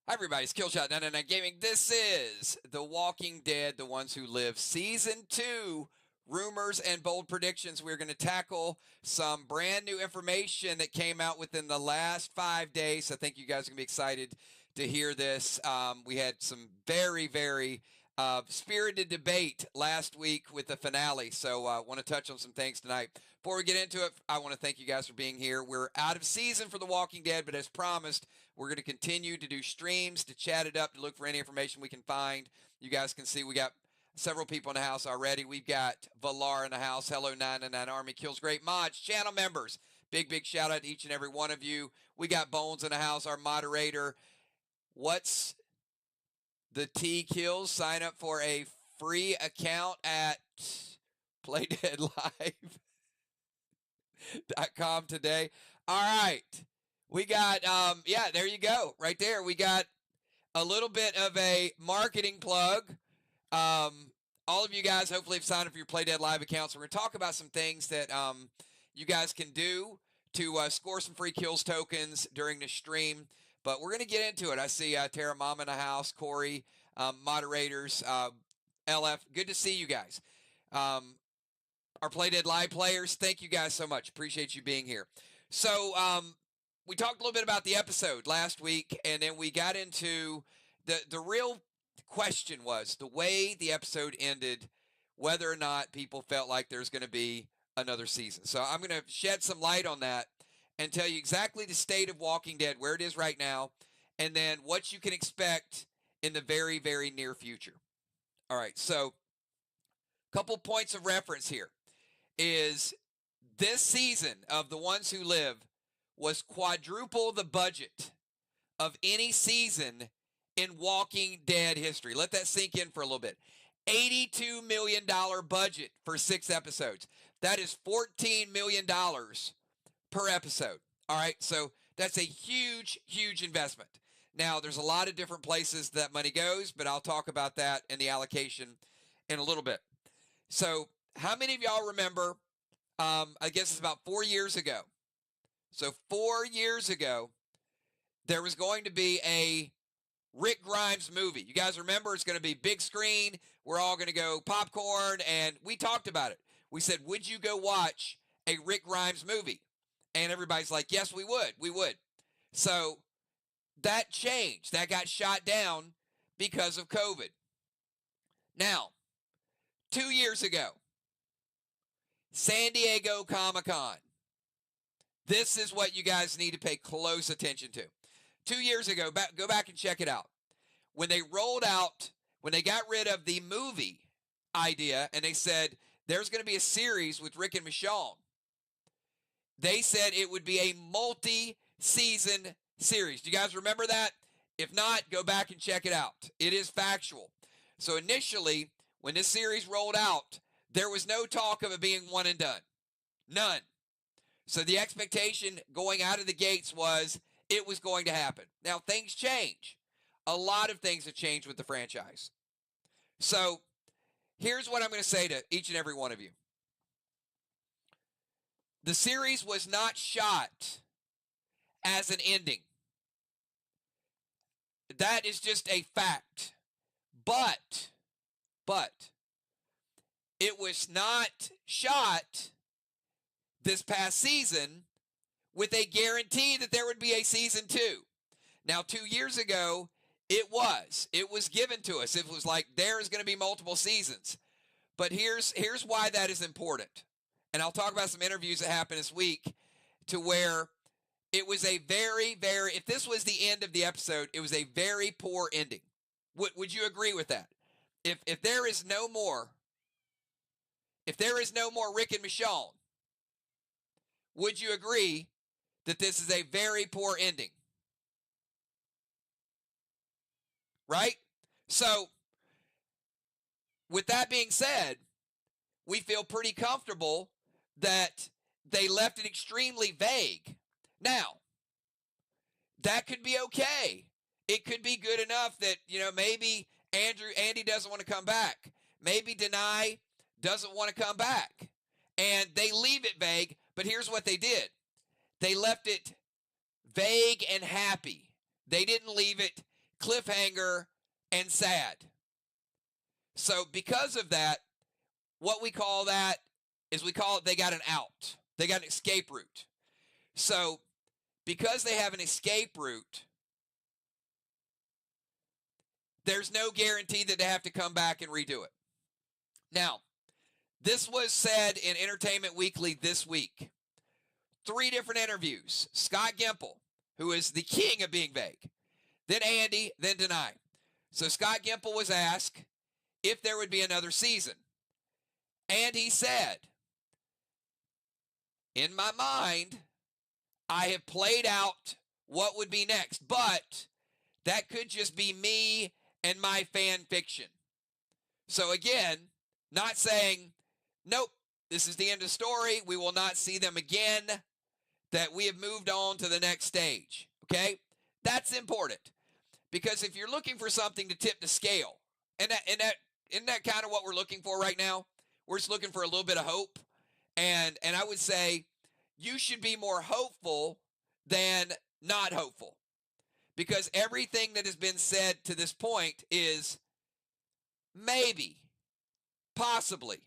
Hi, everybody. It's Killshot 99 Gaming. This is The Walking Dead, The Ones Who Live, Season 2, Rumors and Bold Predictions. We're going to tackle some brand new information that came out within the last 5 days. I think you guys are going to be excited to hear this. We had some very spirited debate last week with the finale, so I want to touch on some things tonight. Before we get into it, I want to thank you guys for being here. We're out of season for The Walking Dead, but as promised, we're going to continue to do streams, to chat it up, to look for any information we can find. You guys can see we got several people in the house already. We've got Valar in the house. Hello, 999 Army. Kills Great Mods. Channel members. Big shout out to each and every one of you. We got Bones in the house, our moderator. What's the T Kills? Sign up for a free account at playdeadlive.com today. All right. We got, there you go. Right there. We got a little bit of a marketing plug. All of you guys hopefully have signed up for your Play Dead Live accounts. We're going to talk about some things that you guys can do to score some free kills tokens during the stream. But we're going to get into it. I see Tara Mama in the house, Corey, moderators, LF. Good to see you guys. Our Play Dead Live players, thank you guys so much. Appreciate you being here. So, we talked a little bit about the episode last week, and then we got into the real question was the way the episode ended, whether or not people felt like there's going to be another season. So I'm going to shed some light on that and tell you exactly the state of Walking Dead, where it is right now, and then what you can expect in the very near future. All right, so a couple points of reference here is this season of The Ones Who Live was quadruple the budget of any season in Walking Dead history. Let that sink in for a little bit. $82 million budget for 6 episodes. That is $14 million per episode. All right, so that's a huge investment. Now, there's a lot of different places that money goes, but I'll talk about that in the allocation in a little bit. So, how many of y'all remember, I guess it's about 4 years ago. So 4 years ago, there was going to be a Rick Grimes movie. You guys remember? It's going to be big screen. We're all going to go popcorn, and we talked about it. We said, would you go watch a Rick Grimes movie? And everybody's like, yes, we would. We would. So that changed. That got shot down because of COVID. Now, 2 years ago, San Diego Comic-Con. This is what you guys need to pay close attention to. 2 years ago, go back and check it out. When they got rid of the movie idea and they said there's going to be a series with Rick and Michonne, they said it would be a multi-season series. Do you guys remember that? If not, go back and check it out. It is factual. So initially, when this series rolled out, there was no talk of it being one and done. None. So the expectation going out of the gates was it was going to happen. Now, things change. A lot of things have changed with the franchise. So here's what I'm going to say to each and every one of you. The series was not shot as an ending. That is just a fact. But it was not shot this past season with a guarantee that there would be a season 2. Now, 2 years ago, it was given to us. It was like there's going to be multiple seasons. But here's why that is important. And I'll talk about some interviews that happened this week to where it was a very, very, if this was the end of the episode, it was a very poor ending. Would you agree with that? If there is no more, Rick and Michonne, would you agree that this is a very poor ending? Right? So, with that being said, we feel pretty comfortable that they left it extremely vague. Now, that could be okay. It could be good enough that, maybe Andy doesn't want to come back. Maybe Denai doesn't want to come back. And they leave it vague, but here's what they did. They left it vague and happy. They didn't leave it cliffhanger and sad. So because of that, what we call that is they got an out. They got an escape route. So because they have an escape route, there's no guarantee that they have to come back and redo it. Now, this was said in Entertainment Weekly this week. 3 different interviews. Scott Gimple, who is the king of being vague. Then Andy, then Denai. So Scott Gimple was asked if there would be another season. And he said, in my mind, I have played out what would be next, but that could just be me and my fan fiction. So again, not saying, nope, this is the end of the story. We will not see them again, that we have moved on to the next stage. Okay? That's important. Because if you're looking for something to tip the scale, isn't that kind of what we're looking for right now? We're just looking for a little bit of hope. And I would say you should be more hopeful than not hopeful. Because everything that has been said to this point is maybe, possibly.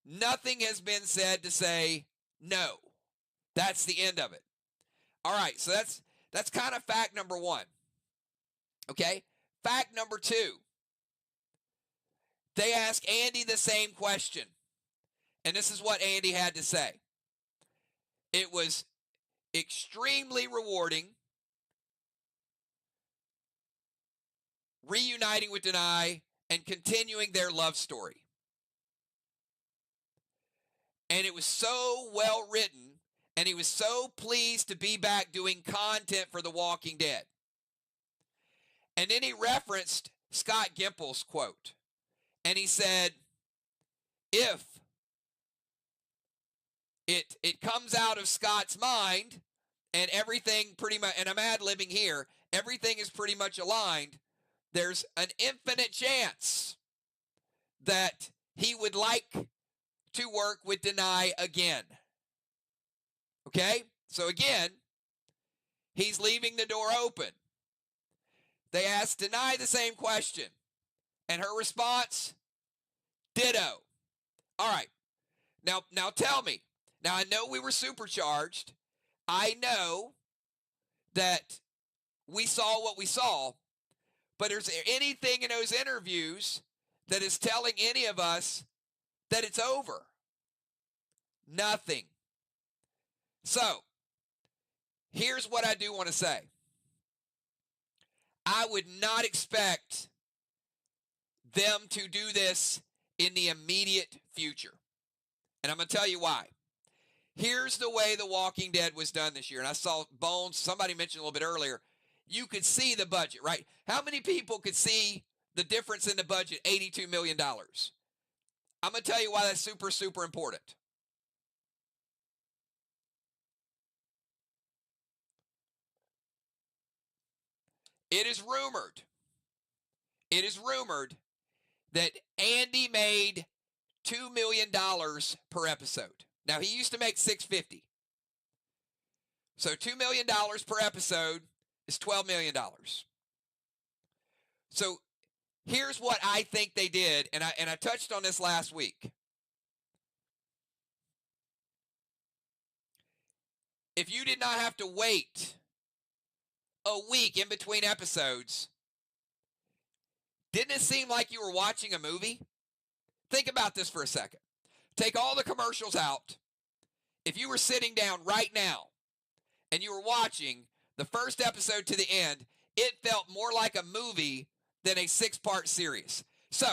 Nothing has been said to say no. That's the end of it. All right, so that's kind of fact number 1. Okay? Fact number 2. They asked Andy the same question. And this is what Andy had to say. It was extremely rewarding reuniting with Denai and continuing their love story. And it was so well written, and he was so pleased to be back doing content for The Walking Dead. And then he referenced Scott Gimple's quote. And he said, if it comes out of Scott's mind and everything pretty much, and I'm ad-libbing here, everything is pretty much aligned, there's an infinite chance that he would like to work with Denai again. Okay? So again, he's leaving the door open. They asked Denai the same question. And her response, ditto. All right. Now tell me. Now I know we were supercharged. I know that we saw what we saw. But is there anything in those interviews that is telling any of us that it's over? Nothing. So, here's what I do want to say. I would not expect them to do this in the immediate future. And I'm going to tell you why. Here's the way The Walking Dead was done this year. And I saw Bones, somebody mentioned a little bit earlier, you could see the budget, right? How many people could see the difference in the budget, $82 million? I'm going to tell you why that's super, super important. It is rumored that Andy made $2 million per episode. Now, he used to make $650. So $2 million per episode is $12 million. So here's what I think they did, and I touched on this last week. If you did not have to wait a week in between episodes, didn't it seem like you were watching a movie? Think about this for a second. Take all the commercials out. If you were sitting down right now and you were watching the first episode to the end, it felt more like a movie than a 6-part series. So,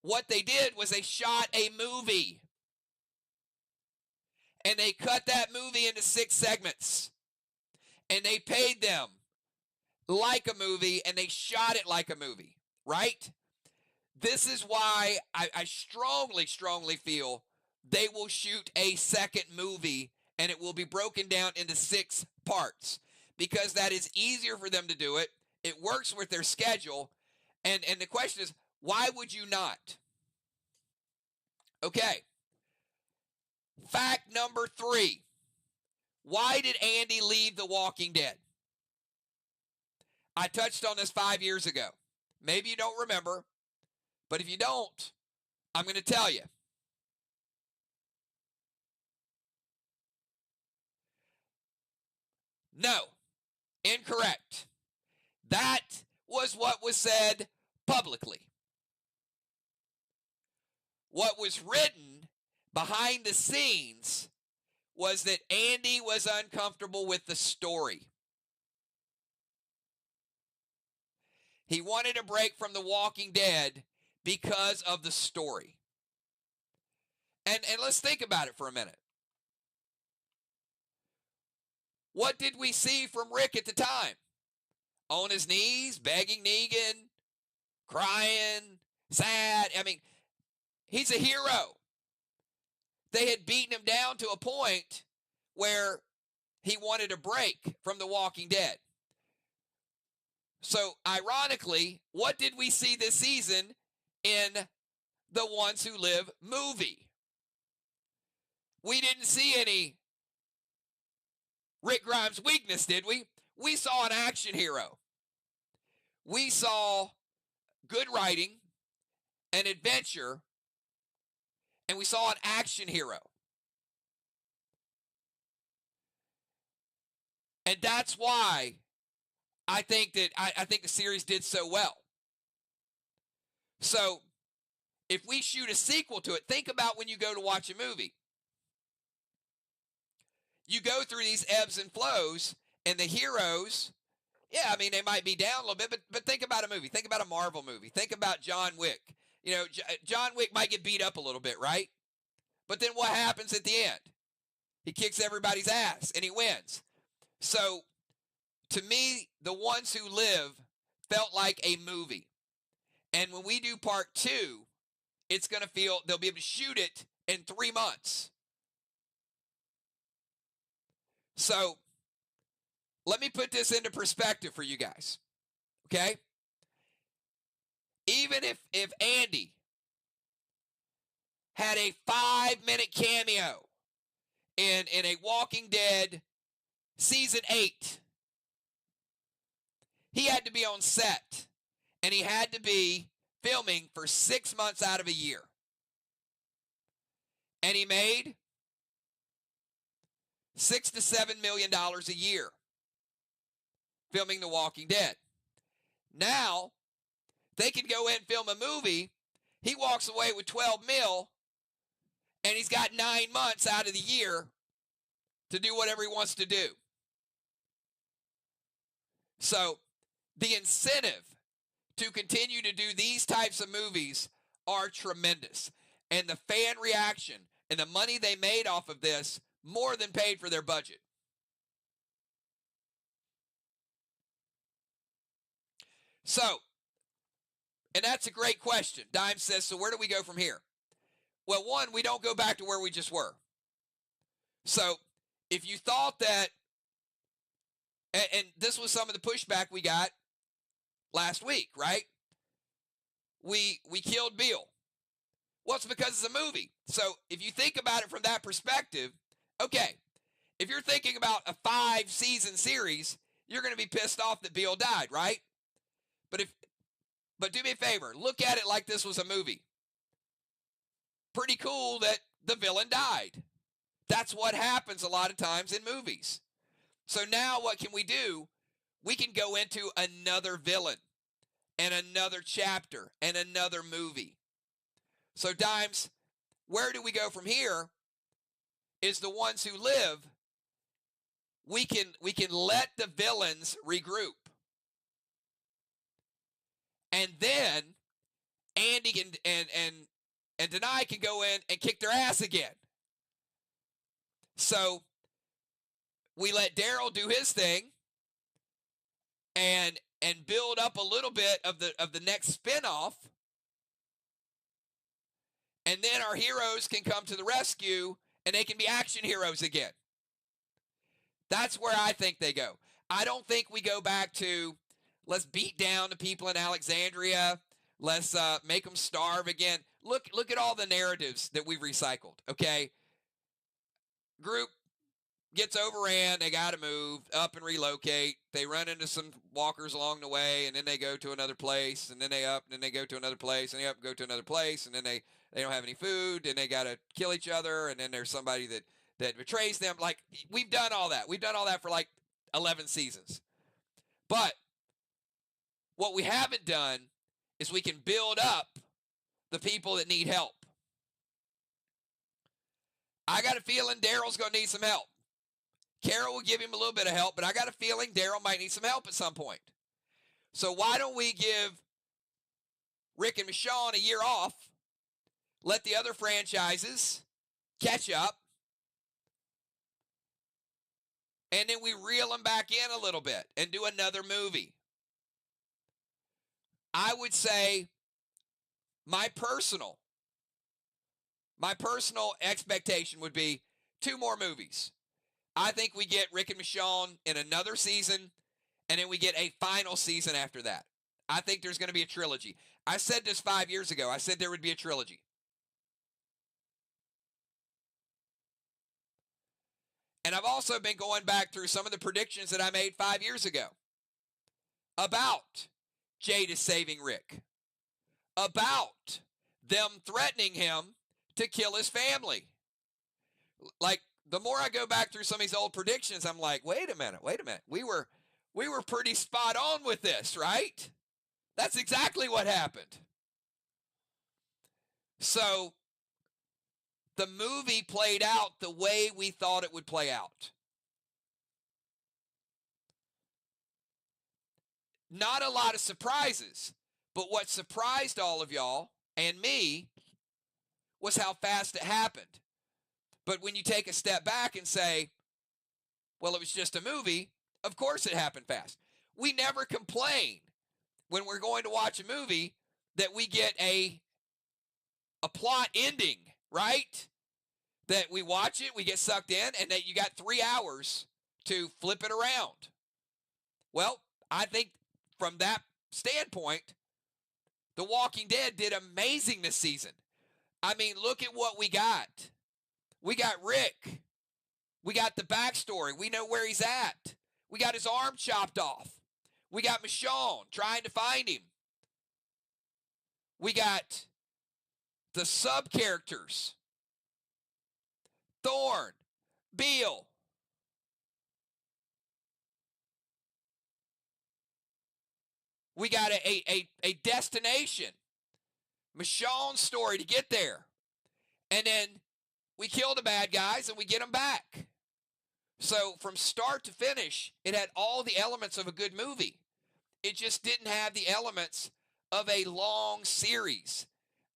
what they did was they shot a movie. And they cut that movie into 6 segments. And they paid them like a movie, and they shot it like a movie, right? This is why I strongly, strongly feel they will shoot a second movie, and it will be broken down into 6 parts, because that is easier for them to do it. It works with their schedule, and the question is, why would you not? Okay. Fact number 3. Why did Andy leave The Walking Dead? I touched on this 5 years ago. Maybe you don't remember, but if you don't, I'm going to tell you. No, incorrect. That was what was said publicly. What was written behind the scenes was that Andy was uncomfortable with the story. He wanted a break from The Walking Dead because of the story. And let's think about it for a minute. What did we see from Rick at the time? On his knees, begging Negan, crying, sad. I mean, he's a hero. They had beaten him down to a point where he wanted a break from The Walking Dead. So, ironically, what did we see this season in The Ones Who Live movie? We didn't see any Rick Grimes weakness, did we? We saw an action hero. We saw good writing, an adventure, and we saw an action hero. And that's why I think that I think the series did so well. So, if we shoot a sequel to it, think about when you go to watch a movie. You go through these ebbs and flows, and the heroes, yeah, I mean, they might be down a little bit, but think about a movie. Think about a Marvel movie. Think about John Wick. You know, John Wick might get beat up a little bit, right? But then what happens at the end? He kicks everybody's ass, and he wins. So, to me, The Ones Who Live felt like a movie. And when we do part 2, it's going to feel, they'll be able to shoot it in 3 months. So, let me put this into perspective for you guys. Okay? Even if Andy had a 5-minute cameo in a Walking Dead season 8, he had to be on set, and he had to be filming for 6 months out of a year. And he made $6 to $7 million a year filming The Walking Dead. Now, they could go in and film a movie. He walks away with 12 mil, and he's got 9 months out of the year to do whatever he wants to do. So, the incentive to continue to do these types of movies are tremendous. And the fan reaction and the money they made off of this more than paid for their budget. So, and that's a great question. Dime says, so where do we go from here? Well, one, we don't go back to where we just were. So, if you thought that, and this was some of the pushback we got last week, right? We killed Bill. Well, it's because it's a movie. So, if you think about it from that perspective, okay, if you're thinking about a 5-season series, you're going to be pissed off that Bill died, right? But do me a favor, look at it like this was a movie. Pretty cool that the villain died. That's what happens a lot of times in movies. So now what can we do? We can go into another villain and another chapter and another movie. So Dimes, where do we go from here is The Ones Who Live we can let the villains regroup. And then Andy and Denai can go in and kick their ass again. So we let Daryl do his thing and build up a little bit of the next spinoff. And then our heroes can come to the rescue and they can be action heroes again. That's where I think they go. I don't think we go back to let's beat down the people in Alexandria. Let's make them starve again. Look at all the narratives that we've recycled, okay? Group gets overran. They got to move up and relocate. They run into some walkers along the way, and then they go to another place, and then they up, and then they go to another place, and they up and go to another place, and then they don't have any food, and they got to kill each other, and then there's somebody that betrays them. Like, we've done all that. We've done all that for like 11 seasons. But what we haven't done is we can build up the people that need help. I got a feeling Daryl's going to need some help. Carol will give him a little bit of help, but I got a feeling Daryl might need some help at some point. So why don't we give Rick and Michonne a year off, let the other franchises catch up, and then we reel them back in a little bit and do another movie. I would say my personal expectation would be 2 more movies. I think we get Rick and Michonne in another season, and then we get a final season after that. I think there's going to be a trilogy. I said this 5 years ago. I said there would be a trilogy. And I've also been going back through some of the predictions that I made 5 years ago about Jada saving Rick, about them threatening him to kill his family. Like, the more I go back through some of these old predictions, I'm like, wait a minute. We were pretty spot on with this, right? That's exactly what happened. So the movie played out the way we thought it would play out. Not a lot of surprises, but what surprised all of y'all and me was how fast it happened. But when you take a step back and say, well, it was just a movie, of course it happened fast. We never complain when we're going to watch a movie that we get a plot ending, right? That we watch it, we get sucked in, and that you got 3 hours to flip it around. Well, I think from that standpoint, The Walking Dead did amazing this season. I mean, look at what we got. We got Rick. We got the backstory. We know where he's at. We got his arm chopped off. We got Michonne trying to find him. We got the sub-characters. Thorne, Beale. We got a destination. Michonne's story to get there. And then we kill the bad guys and we get them back. So from start to finish, it had all the elements of a good movie. It just didn't have the elements of a long series.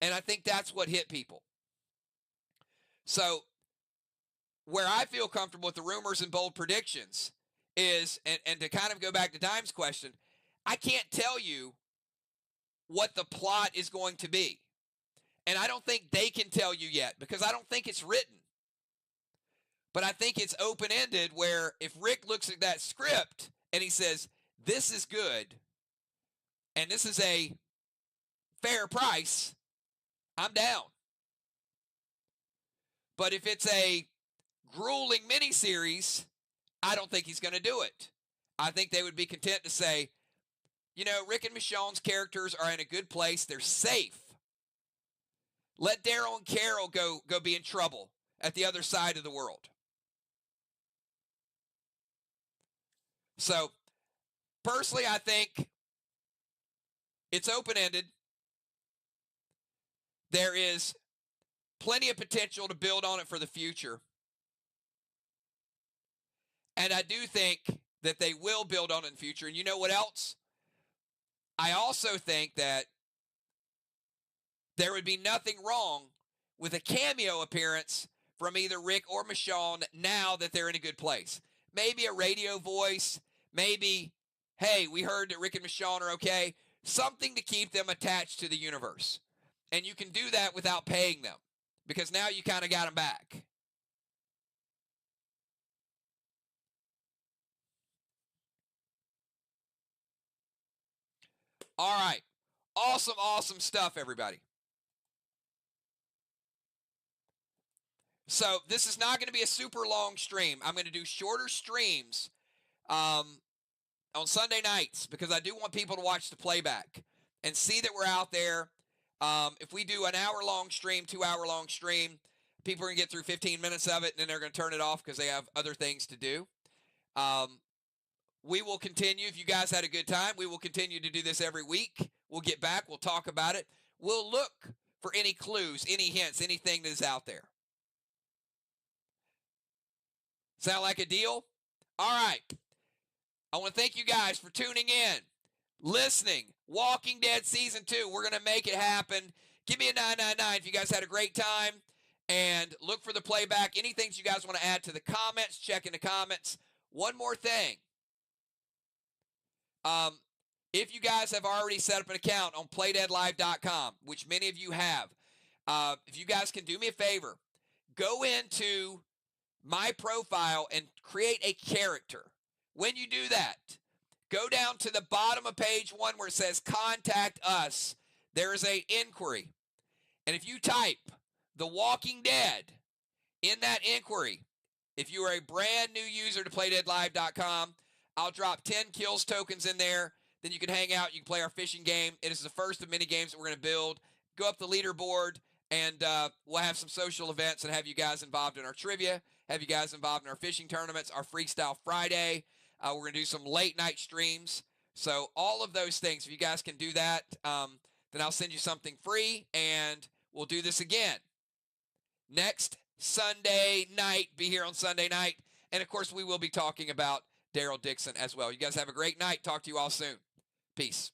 And I think that's what hit people. So where I feel comfortable with the rumors and bold predictions is, and to kind of go back to Dime's question, I can't tell you what the plot is going to be. And I don't think they can tell you yet because I don't think it's written. But I think it's open-ended where if Rick looks at that script and he says, this is good and this is a fair price, I'm down. But if it's a grueling miniseries, I don't think he's going to do it. I think they would be content to say, you know, Rick and Michonne's characters are in a good place. They're safe. Let Daryl and Carol go be in trouble at the other side of the world. So, personally, I think it's open-ended. There is plenty of potential to build on it for the future. And I do think that they will build on in the future. And you know what else? I also think that there would be nothing wrong with a cameo appearance from either Rick or Michonne now that they're in a good place. Maybe a radio voice, maybe, hey, we heard that Rick and Michonne are okay. Something to keep them attached to the universe. And you can do that without paying them because now you kind of got them back. All right. Awesome, awesome stuff, everybody. So this is not going to be a super long stream. I'm going to do shorter streams on Sunday nights because I do want people to watch the playback and see that we're out there. If we do an hour-long stream, 2-hour-long stream, people are going to get through 15 minutes of it, and then they're going to turn it off because they have other things to do. We will continue. If you guys had a good time, we will continue to do this every week. We'll get back. We'll talk about it. We'll look for any clues, any hints, anything that is out there. Sound like a deal? All right. I want to thank you guys for tuning in, listening. Walking Dead Season 2. We're going to make it happen. Give me a 999 if you guys had a great time. And look for the playback. Any things you guys want to add to the comments, check in the comments. One more thing. If you guys have already set up an account on playdeadlive.com, which many of you have, if you guys can do me a favor, go into my profile and create a character. When you do that, go down to the bottom of page 1 where it says contact us. There is an inquiry. And if you type The Walking Dead in that inquiry, if you are a brand new user to playdeadlive.com, I'll drop 10 kills tokens in there. Then you can hang out. You can play our fishing game. It is the first of many games that we're going to build. Go up the leaderboard, and we'll have some social events and have you guys involved in our trivia, have you guys involved in our fishing tournaments, our Freestyle Friday. We're going to do some late-night streams. So all of those things, if you guys can do that, then I'll send you something free, and we'll do this again. Next Sunday night, be here on Sunday night. And, of course, we will be talking about Daryl Dixon as well. You guys have a great night. Talk to you all soon. Peace.